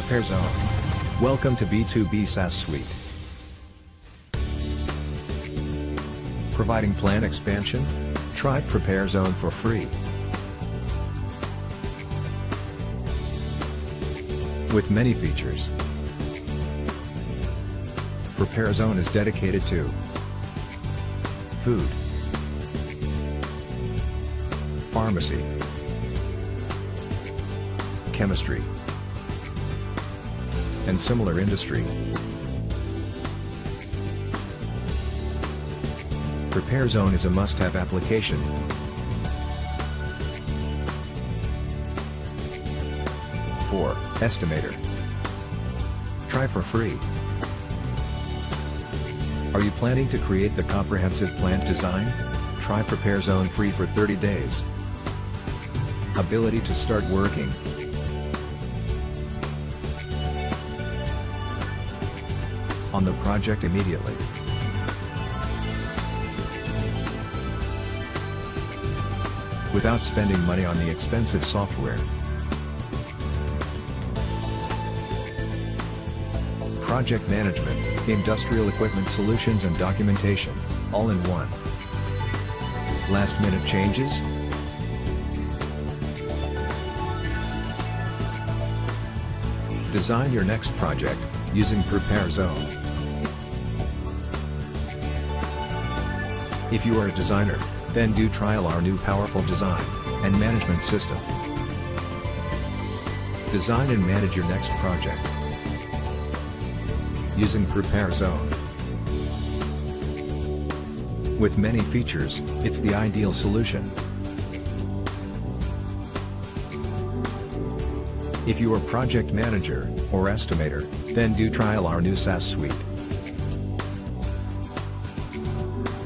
Prepare.zone. Welcome to B2B SaaS Suite. Providing plan expansion? Try Prepare.zone for free. With many features. Prepare.zone is dedicated to food, pharmacy, chemistry, and similar industry. Prepare.zone is a must-have application. For Estimator. Try for free. Are you planning to create the comprehensive plant design? Try Prepare.zone free for 30 days. Ability to start working. On the project immediately. Without spending money on the expensive software. Project management, industrial equipment solutions and documentation, all in one. Last-minute changes? Design your next project, using Prepare.zone. If you are a designer, then do trial our new powerful design and management system. Design and manage your next project using Prepare.zone. With many features, it's the ideal solution. If you are project manager or estimator, then do trial our new SaaS Suite.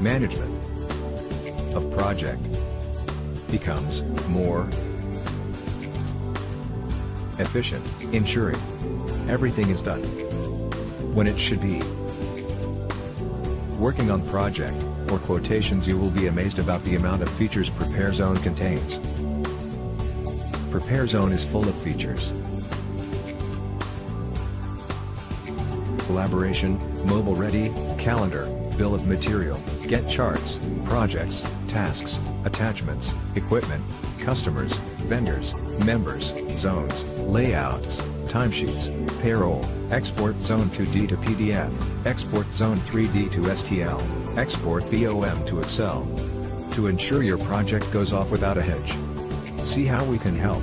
Management of project becomes more efficient, ensuring everything is done when it should be. Working on project or quotations, you will be amazed about the amount of features Prepare.zone contains. Prepare.zone is full of features. Collaboration, mobile ready, calendar, bill of material, get charts, projects, tasks, attachments, equipment, customers, vendors, members, zones, layouts, timesheets, payroll, export zone 2D to PDF, export zone 3D to STL, export BOM to Excel. To ensure your project goes off without a hitch. See how we can help.